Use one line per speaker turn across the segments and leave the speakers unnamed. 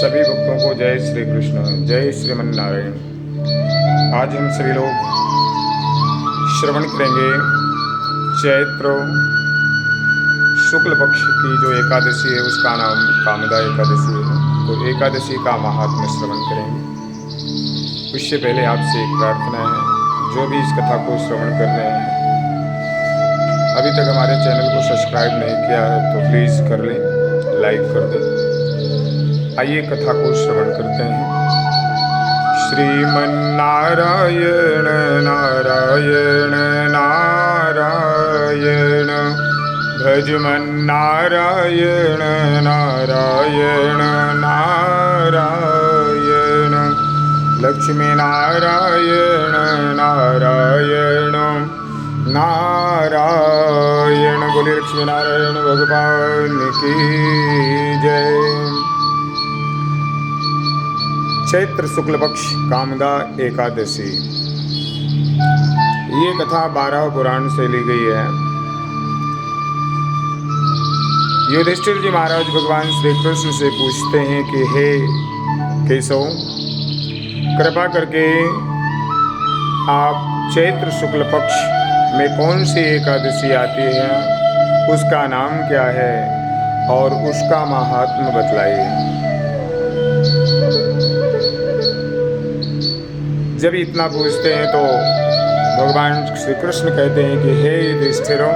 सभी भक्तों को जय श्री कृष्ण, जय श्रीमन नारायण। आज हम सभी लोग श्रवण करेंगे चैत्र शुक्ल पक्ष की जो एकादशी है उसका नाम कामदा एकादशी है। तो एकादशी का महात्म्य श्रवण करेंगे। उससे पहले आपसे एक प्रार्थना है, जो भी इस कथा को श्रवण कर रहे हैं अभी तक हमारे चैनल को सब्सक्राइब नहीं किया है तो प्लीज़ कर लें, लाइक कर दें। आइए कथा को श्रवण करते हैं। श्रीमन नारायण नारायण नारायण, भजमन नारायण नारायण नारायण, लक्ष्मी नारायण नारायण नारायण। बोले लक्ष्मी नारायण भगवान की जय। चैत्र शुक्ल पक्ष कामदा एकादशी, ये कथा 12 पुराण से ली गई है। युधिष्ठिर जी महाराज भगवान श्री कृष्ण से पूछते हैं कि हे केशव, कृपा करके आप चैत्र शुक्ल पक्ष में कौन सी एकादशी आती है, उसका नाम क्या है और उसका महात्म्य बतलाइए। जब इतना पूछते हैं तो भगवान श्री कृष्ण कहते हैं कि हे युधिष्ठिरों,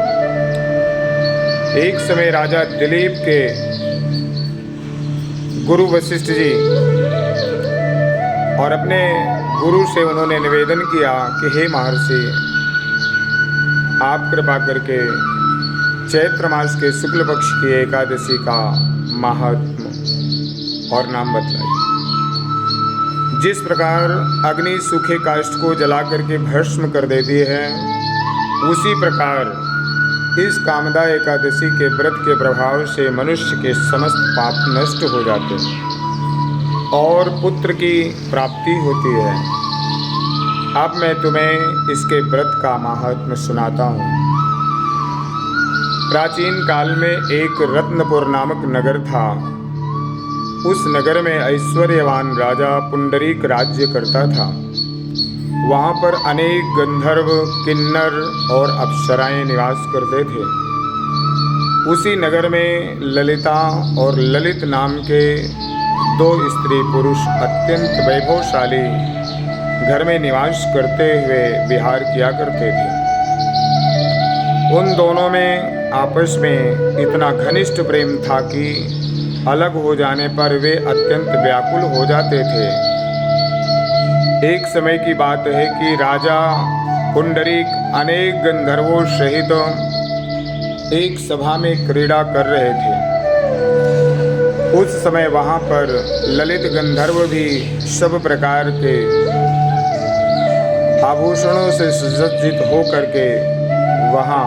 एक समय राजा दिलीप के गुरु वशिष्ठ जी और अपने गुरु से उन्होंने निवेदन किया कि हे महर्षि, आप कृपा करके चैत्र मास के शुक्ल पक्ष की एकादशी का महात्म्य और नाम बतलाइए। जिस प्रकार अग्नि सूखे काष्ठ को जला करके भस्म कर देती है, उसी प्रकार इस कामदा एकादशी के व्रत के प्रभाव से मनुष्य के समस्त पाप नष्ट हो जाते हैं और पुत्र की प्राप्ति होती है। अब मैं तुम्हें इसके व्रत का महात्म्य सुनाता हूँ। प्राचीन काल में एक रत्नपुर नामक नगर था। उस नगर में ऐश्वर्यवान राजा पुंडरीक राज्य करता था। वहाँ पर अनेक गंधर्व, किन्नर और अप्सराएं निवास करते थे। उसी नगर में ललिता और ललित नाम के 2 स्त्री पुरुष अत्यंत वैभवशाली घर में निवास करते हुए विहार किया करते थे। उन दोनों में आपस में इतना घनिष्ठ प्रेम था कि अलग हो जाने पर वे अत्यंत व्याकुल हो जाते थे। एक समय की बात है कि राजा पुंडरीक अनेक गंधर्वों सहित एक सभा में क्रीड़ा कर रहे थे। उस समय वहां पर ललित गंधर्व भी सब प्रकार के आभूषणों से सुसज्जित होकर के वहां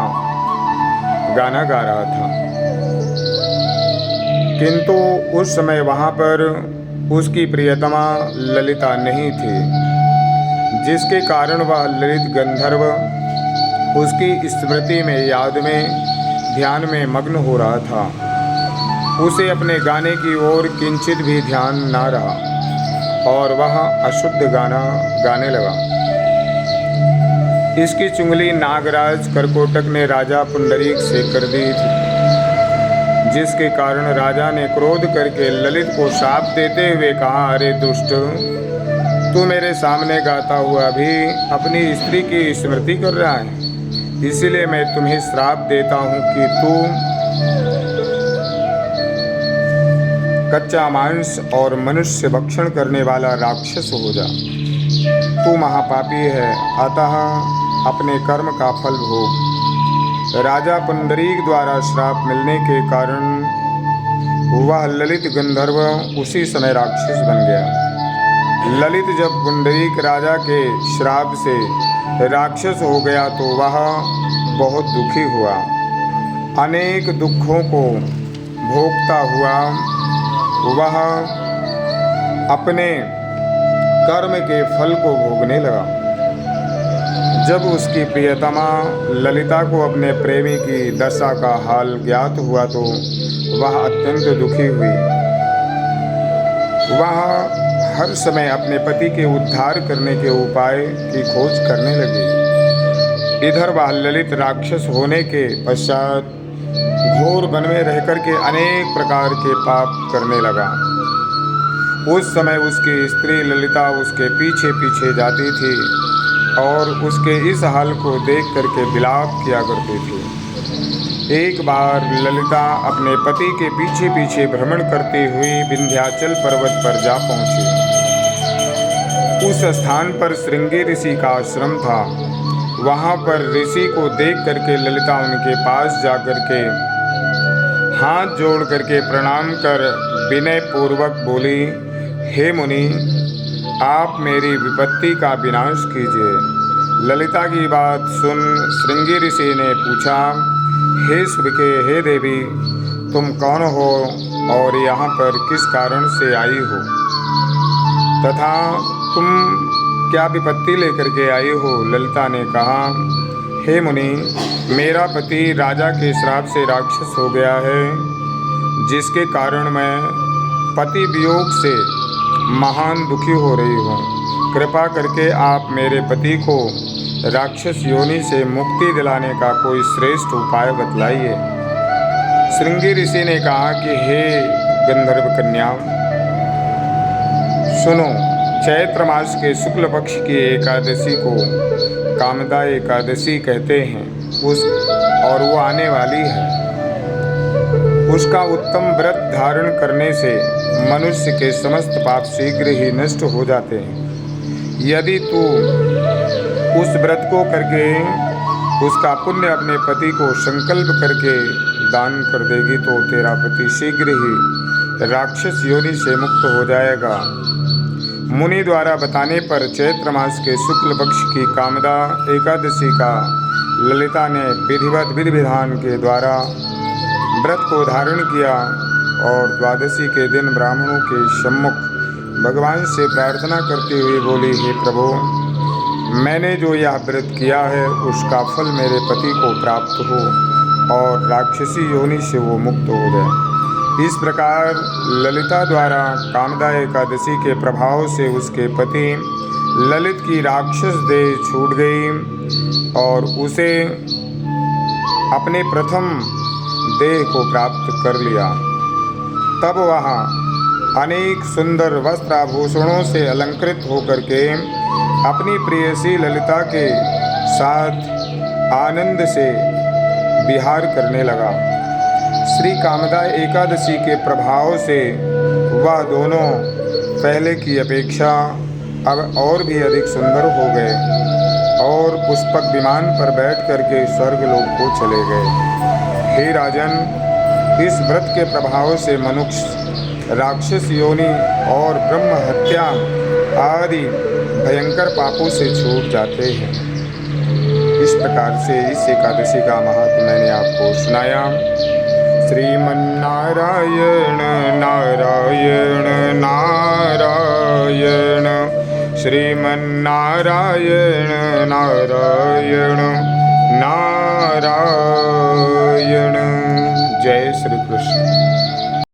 गाना गा रहा था। किंतु उस समय वहां पर उसकी प्रियतमा ललिता नहीं थी, जिसके कारण वह ललित गंधर्व उसकी स्मृति में, याद में, ध्यान में मग्न हो रहा था। उसे अपने गाने की ओर किंचित भी ध्यान ना रहा और वह अशुद्ध गाना गाने लगा। इसकी चुंगली नागराज करकोटक ने राजा पुंडरीक से कर दी थी, जिसके कारण राजा ने क्रोध करके ललित को शाप देते हुए कहा, अरे दुष्ट, तू मेरे सामने गाता हुआ भी अपनी स्त्री की स्मृति कर रहा है। इसीलिए मैं तुम्हें श्राप देता हूँ कि तू कच्चा मांस और मनुष्य भक्षण करने वाला राक्षस हो जा। तू महापापी है, अतः अपने कर्म का फल भोग। राजा पुंडरीक द्वारा श्राप मिलने के कारण वह ललित गंधर्व उसी समय राक्षस बन गया। ललित जब पुंडरीक राजा के श्राप से राक्षस हो गया तो वह बहुत दुखी हुआ। अनेक दुखों को भोगता हुआ वह अपने कर्म के फल को भोगने लगा। जब उसकी प्रियतमा ललिता को अपने प्रेमी की दशा का हाल ज्ञात हुआ तो वह अत्यंत दुखी हुई। वह हर समय अपने पति के उद्धार करने के उपाय की खोज करने लगी। इधर वह ललित राक्षस होने के पश्चात घोर वन में रहकर के अनेक प्रकार के पाप करने लगा। उस समय उसकी स्त्री ललिता उसके पीछे पीछे जाती थी और उसके इस हाल को देख करके विलाप किया करती थी। एक बार ललिता अपने पति के पीछे पीछे भ्रमण करती हुई विंध्याचल पर्वत पर जा पहुंची। उस स्थान पर श्रृंगी ऋषि का आश्रम था। वहां पर ऋषि को देख करके ललिता उनके पास जाकर के हाथ जोड़ करके प्रणाम कर विनय पूर्वक बोली, हे मुनि, आप मेरी विपत्ति का विनाश कीजिए। ललिता की बात सुन श्रृंगी ऋषि ने पूछा, हे सुबके, हे देवी, तुम कौन हो और यहाँ पर किस कारण से आई हो तथा तुम क्या विपत्ति लेकर के आई हो? ललिता ने कहा, हे मुनि, मेरा पति राजा के श्राप से राक्षस हो गया है, जिसके कारण मैं पति वियोग से महान दुखी हो रही हूँ। कृपा करके आप मेरे पति को राक्षस योनि से मुक्ति दिलाने का कोई श्रेष्ठ उपाय बतलाइए। श्रृंगी ऋषि ने कहा कि हे गंधर्व कन्या, सुनो, चैत्र मास के शुक्ल पक्ष की एकादशी को कामदा एकादशी कहते हैं और वो आने वाली है। उसका उत्तम व्रत धारण करने से मनुष्य के समस्त पाप शीघ्र ही नष्ट हो जाते हैं। यदि तू उस व्रत को करके उसका पुण्य अपने पति को संकल्प करके दान कर देगी तो तेरा पति शीघ्र ही राक्षस योनि से मुक्त हो जाएगा। मुनि द्वारा बताने पर चैत्र मास के शुक्ल पक्ष की कामदा एकादशी का ललिता ने विधिवत विधि विधान के द्वारा व्रत को धारण किया और द्वादशी के दिन ब्राह्मणों के सम्मुख भगवान से प्रार्थना करती हुई बोली, हे प्रभु, मैंने जो यह व्रत किया है उसका फल मेरे पति को प्राप्त हो और राक्षसी योनि से वो मुक्त हो जाए। इस प्रकार ललिता द्वारा कामदा एकादशी के प्रभाव से उसके पति ललित की राक्षस देह छूट गई और उसे अपने प्रथम देह को प्राप्त कर लिया। तब वह अनेक सुंदर वस्त्राभूषणों से अलंकृत होकर के अपनी प्रेयसी ललिता के साथ आनंद से विहार करने लगा। श्री कामदा एकादशी के प्रभाव से वह दोनों पहले की अपेक्षा अब और भी अधिक सुंदर हो गए और पुष्पक विमान पर बैठ करके स्वर्गलोक को चले गए। हे राजन, इस व्रत के प्रभाव से मनुष्य राक्षस योनि और ब्रह्म हत्या आदि भयंकर पापों से छूट जाते हैं। इस प्रकार से इस एकादशी का महत्व मैंने आपको सुनाया। श्रीमन्नारायण नारायण नारायण, श्रीमन्नारायण नारायण नारायण। जय श्री कृष्ण।